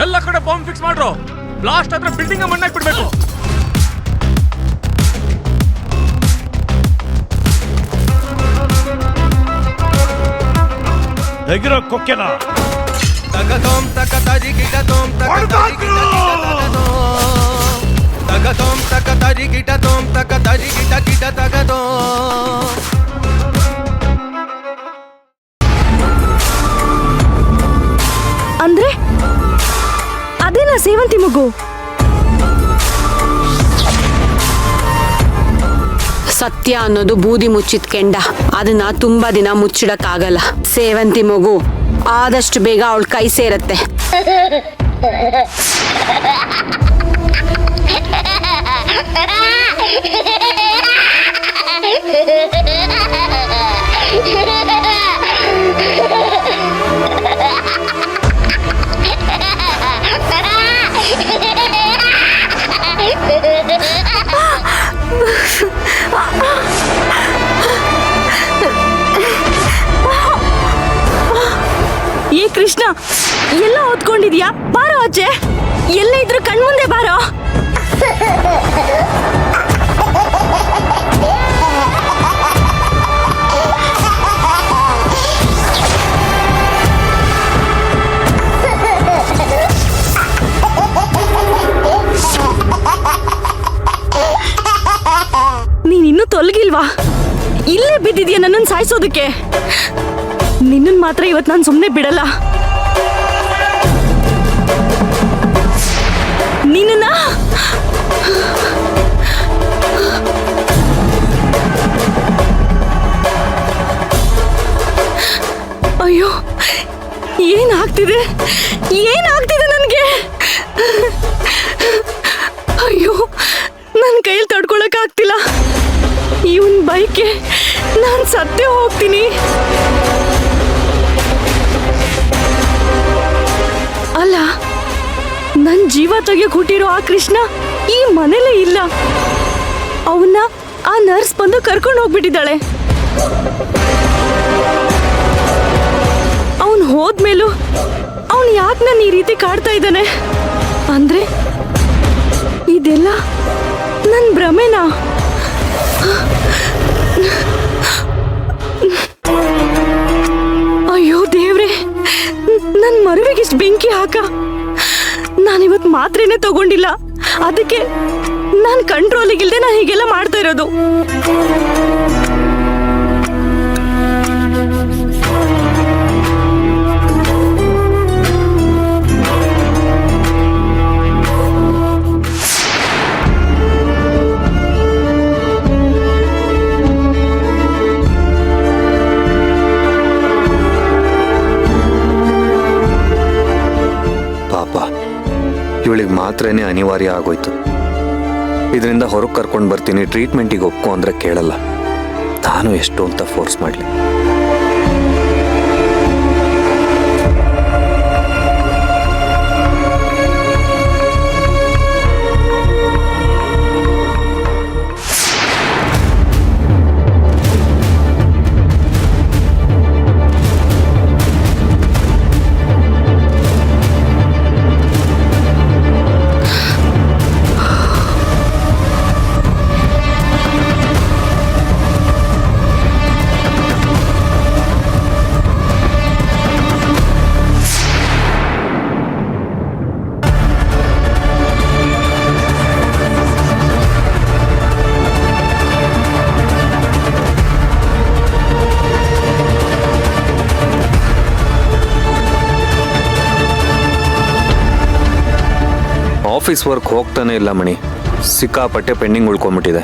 ಎಲ್ಲ ಕಡೆ bomb fix ಮಾಡ್ರು. ಬ್ಲಾಸ್ಟ್ ಆದ್ರೆ ಬಿಲ್ಡಿಂಗ್ ಮಣ್ಣಾಕ್ ಬಿಡ್ಬೇಕು. ತೆಗಿರೋ ಕೊಕ್ಕೆನ ತಗತೋಂ ತಕತರಿ ಗಿಟತೋಂ ತಕತರಿ ತಗತೋಂ ತಕತರಿ ಗಿಟತೋಂ ತಕತರಿ ಗಿಟ ಗಿಟ ತಗತೋ. ಅಂದ್ರೆ ಅದೇನಾ ಸೇವಂತಿ ಮಗು? ಸತ್ಯ ಅನ್ನೋದು ಬೂದಿ ಮುಚ್ಚಿದ ಕೆಂಡ, ಅದನ್ನ ತುಂಬಾ ದಿನ ಮುಚ್ಚಿಡಕ್ಕಾಗಲ್ಲ. ಸೇವಂತಿ ಮಗು ಆದಷ್ಟು ಬೇಗ ಅವಳ ಕೈ ಸೇರತ್ತೆ. ಏ ಕೃಷ್ಣ, ಎಲ್ಲ ಓದ್ಕೊಂಡಿದ್ಯಾ? ಬಾರೋ ಅಜ್ಜೆ, ಎಲ್ಲ ಇದ್ರು ಕಣ್ಮುಂದೆ ಬಾರೋ. ನೀನಿನ್ನೂ ತೊಲಗಿಲ್ವಾ? ಇಲ್ಲೇ ಬಿದ್ದಿದ್ಯಾ ನನ್ನನ್ನು ಸಾಯಿಸೋದಕ್ಕೆ? ನಿನ್ನನ್ ಮಾತ್ರ ಇವತ್ತು ನಾನು ಸುಮ್ಮನೆ ಬಿಡಲ್ಲ. ನಿನ್ನ ಅಯ್ಯೋ, ಏನಾಗ್ತಿದೆ ನನಗೆ? ಅಯ್ಯೋ, ನನ್ನ ಕೈಯಲ್ಲಿ ತಡ್ಕೊಳಕ್ ಆಗ್ತಿಲ್ಲ. ಇವನ್ ಬೈಕ್ಗೆ ನಾನು ಸತ್ತೇ ಹೋಗ್ತೀನಿ. ಅಲ್ಲ, ನನ್ ಜೀವ ತೆಗೆಯಕ್ ಹುಟ್ಟಿರೋ ಆ ಕೃಷ್ಣ ಈ ಮನೇಲೇ ಇಲ್ಲ. ಅವನ್ನ ಆ ನರ್ಸ್ ಬಂದು ಕರ್ಕೊಂಡು ಹೋಗ್ಬಿಟ್ಟಿದ್ದಾಳೆ. ಅವನ್ ಹೋದ್ಮೇಲೂ ಅವನ್ ಯಾಕೆ ನನ್ನ ಈ ರೀತಿ ಕಾಡ್ತಾ ಇದ್ದಾನೆ? ಅಂದ್ರೆ ಇದೆಲ್ಲ ನನ್ ಭ್ರಮೆನಾ? ಅಯ್ಯೋ ದೇವ್ರೆ, ನನ್ ಮರುವಿಗಿಷ್ಟು ಬೆಂಕಿ ಹಾಕ. ನಾನಿವತ್ತು ಮಾತ್ರೇನೆ ತಗೊಂಡಿಲ್ಲ, ಅದಕ್ಕೆ ನಾನು ಕಂಟ್ರೋಲಿಗಿಲ್ದೆ ನಾನು ಹೀಗೆಲ್ಲ ಮಾಡ್ತಾ ಇರೋದು. ಇವಳಿಗೆ ಮಾತ್ರೇನೆ ಅನಿವಾರ್ಯ ಆಗೋಯ್ತು. ಇದರಿಂದ ಹೊರಗೆ ಕರ್ಕೊಂಡು ಬರ್ತೀನಿ, ಟ್ರೀಟ್ಮೆಂಟಿಗೆ ಒಪ್ಕೊ ಅಂದ್ರೆ ಕೇಳಲ್ಲ. ನಾನು ಎಷ್ಟು ಅಂತ ಫೋರ್ಸ್ ಮಾಡಲಿ? ಆಫೀಸ್ ವರ್ಕ್ ಹೋಗ್ತಾನೆ ಇಲ್ಲ ಮಣಿ, ಸಿಕ್ಕಾಪಟ್ಟೆ ಪೆಂಡಿಂಗ್ ಉಳ್ಕೊಂಬಿಟ್ಟಿದೆ.